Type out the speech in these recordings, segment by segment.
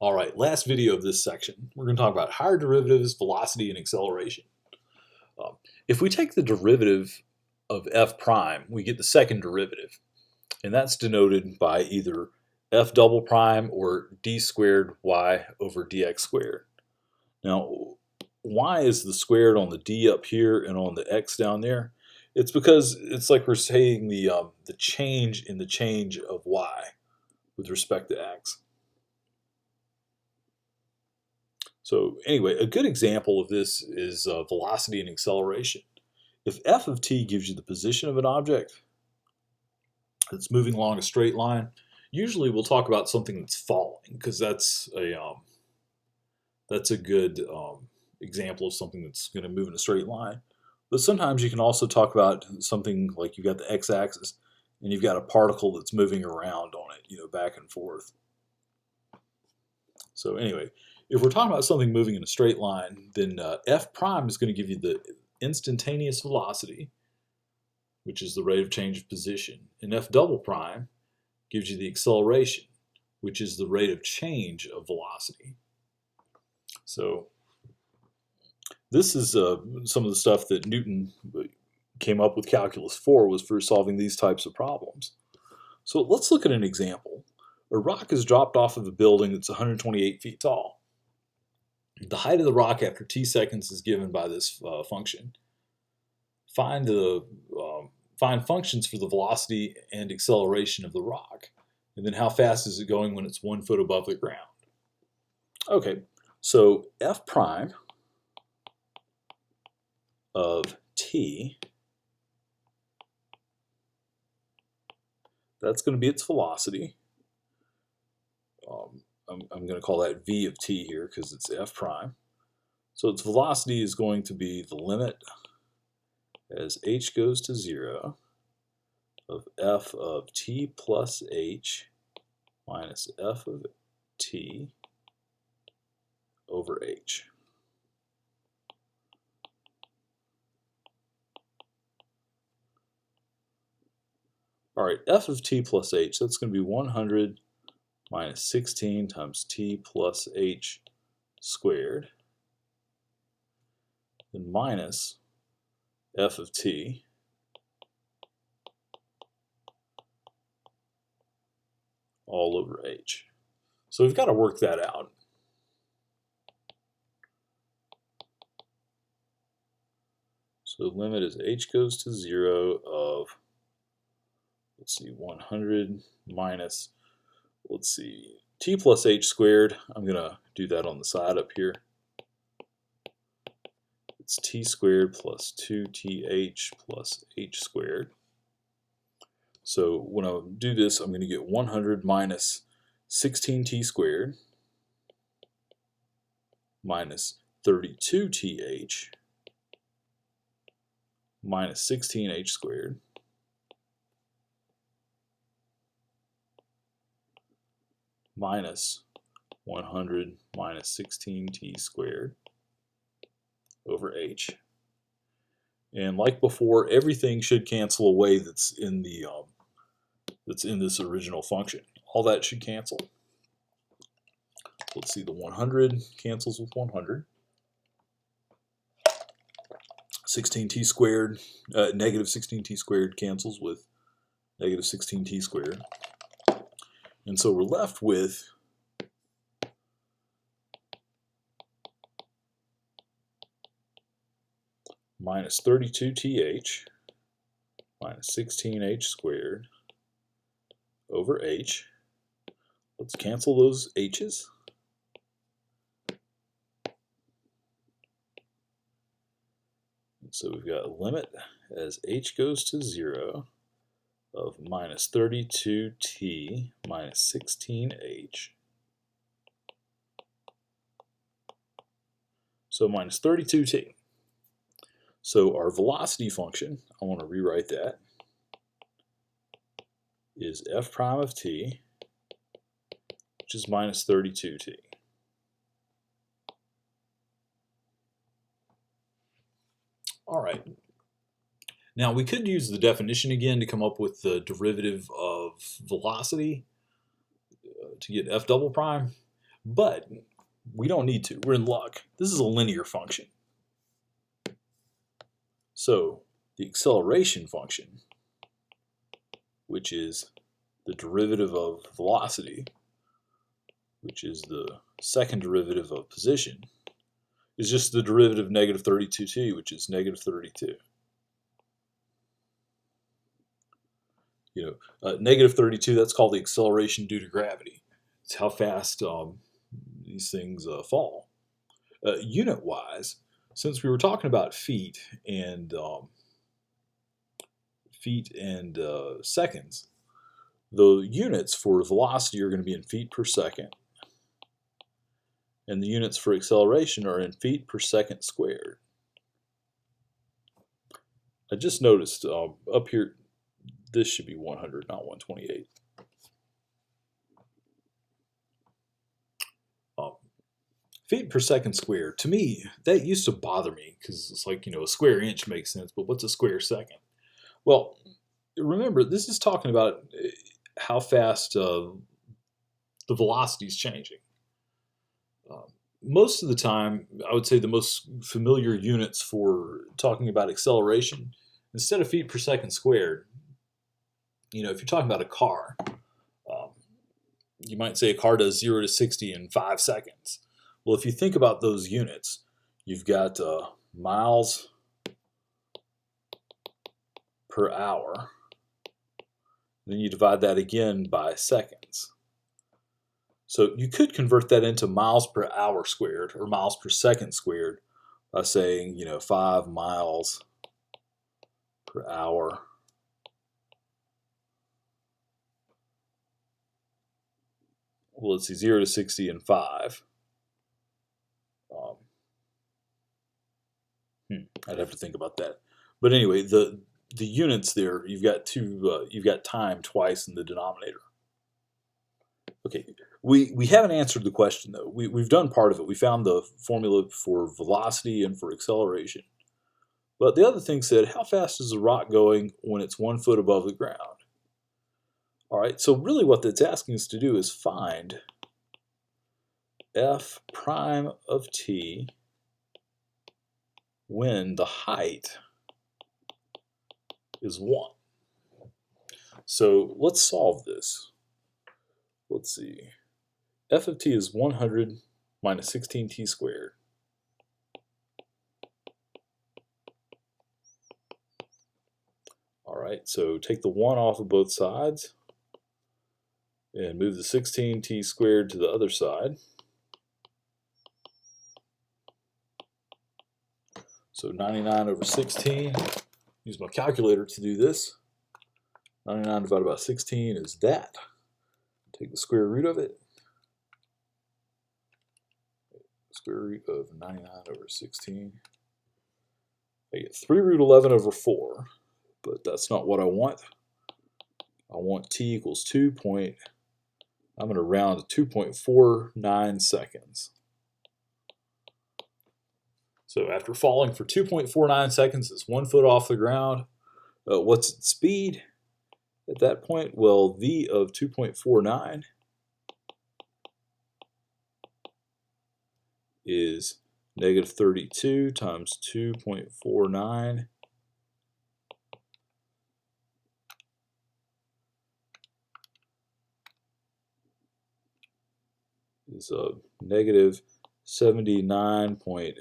All right, last video of this section, we're going to talk about higher derivatives, velocity, and acceleration. If we take the derivative of f prime, we get the second derivative, and that's denoted by either f double prime or d squared y over dx squared. Now, y is the squared on the d up here and on the x down there. It's because it's like we're saying the change in the change of y with respect to x. So anyway, a good example of this is velocity and acceleration. If f of t gives you the position of an object that's moving along a straight line, usually we'll talk about something that's falling because that's a good example of something that's going to move in a straight line. But sometimes you can also talk about something like you've got the x-axis and you've got a particle that's moving around on it, back and forth. So anyway, if we're talking about something moving in a straight line, then f prime is going to give you the instantaneous velocity, which is the rate of change of position, and f double prime gives you the acceleration, which is the rate of change of velocity. So this is some of the stuff that Newton came up with calculus for, was for solving these types of problems. So let's look at an example. A rock is dropped off of a building that's 128 feet tall. The height of the rock after t seconds is given by this function. Find functions for the velocity and acceleration of the rock, and then how fast is it going when it's 1 foot above the ground. Okay, so f prime of t, that's going to be its velocity. I'm going to call that v of t here because it's f prime. So its velocity is going to be the limit as h goes to 0 of f of t plus h minus f of t over h. All right, f of t plus h, that's going to be 100 minus 16 times t plus h squared, and minus f of t all over h. So we've got to work that out. So the limit is h goes to 0 of, 100 minus, t plus h squared. I'm going to do that on the side up here. It's t squared plus 2th plus h squared. So when I do this, I'm going to get 100 minus 16t squared minus 32th minus 16h squared minus 100 minus 16t squared over h. And like before, everything should cancel away that's in this original function. All that should cancel. Let's see, the 100 cancels with 100. 16t squared, negative 16t squared cancels with negative 16t squared. And so we're left with minus 32th minus 16h squared over h. Let's cancel those h's. And so we've got a limit as h goes to 0 of minus 32t minus 16h. So minus 32t. So our velocity function, I want to rewrite that, is f prime of t, which is minus 32t. All right. Now we could use the definition again to come up with the derivative of velocity to get f double prime, But we don't need to. We're in luck. This is a linear function. So the acceleration function, which is the derivative of velocity, which is the second derivative of position, is just the derivative of negative 32t, which is negative 32. Negative 32, that's called the acceleration due to gravity. It's how fast these things fall. Unit-wise, since we were talking about feet and seconds, the units for velocity are going to be in feet per second, and the units for acceleration are in feet per second squared. I just noticed up here, this should be 100, not 128. Feet per second squared, to me, that used to bother me because it's like, a square inch makes sense, but what's a square second? Well, remember, this is talking about how fast the velocity is changing. Most of the time, I would say the most familiar units for talking about acceleration, instead of feet per second squared, if you're talking about a car, you might say a car does 0 to 60 in 5 seconds. Well, if you think about those units, you've got miles per hour. Then you divide that again by seconds. So you could convert that into miles per hour squared or miles per second squared by saying, 5 miles per hour well, let's see, 0 to 60 in 5. I'd have to think about that. But anyway, the units there, you've got time twice in the denominator. Okay, we haven't answered the question though. We've done part of it. We found the formula for velocity and for acceleration. But the other thing said, how fast is a rock going when it's 1 foot above the ground? All right, so really what that's asking us to do is find f prime of t when the height is 1. So let's solve this. Let's see. F of t is 100 minus 16t squared. All right, so take the 1 off of both sides and move the 16t squared to the other side. So 99 over 16, use my calculator to do this. 99 divided by 16 is that. Take the square root of it. Square root of 99 over 16. I get 3 root 11 over 4, but that's not what I want. I want t equals 2. I'm going to round to 2.49 seconds. So after falling for 2.49 seconds, it's 1 foot off the ground. What's its speed at that point? Well, v of 2.49 is negative 32 times 2.49 is a negative 79 point.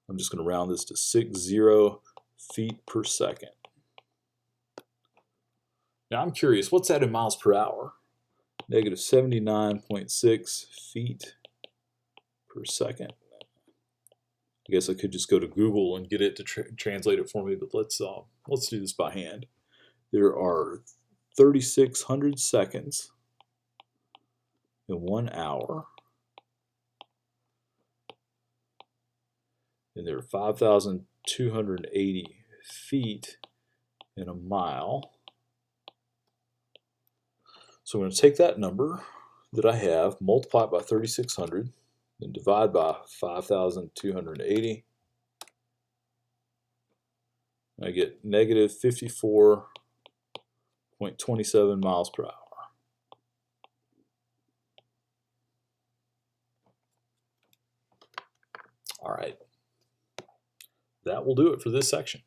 I'm just going to round this to 60 feet per second. Now I'm curious, what's that in miles per hour? Negative 79.6 feet per second. I guess I could just go to Google and get it to translate it for me, but let's do this by hand. There are 3,600 seconds in 1 hour. And there are 5,280 feet in a mile. So I'm going to take that number that I have, multiply it by 3,600, then divide by 5,280. I get negative 54.27 miles per hour. All right, that will do it for this section.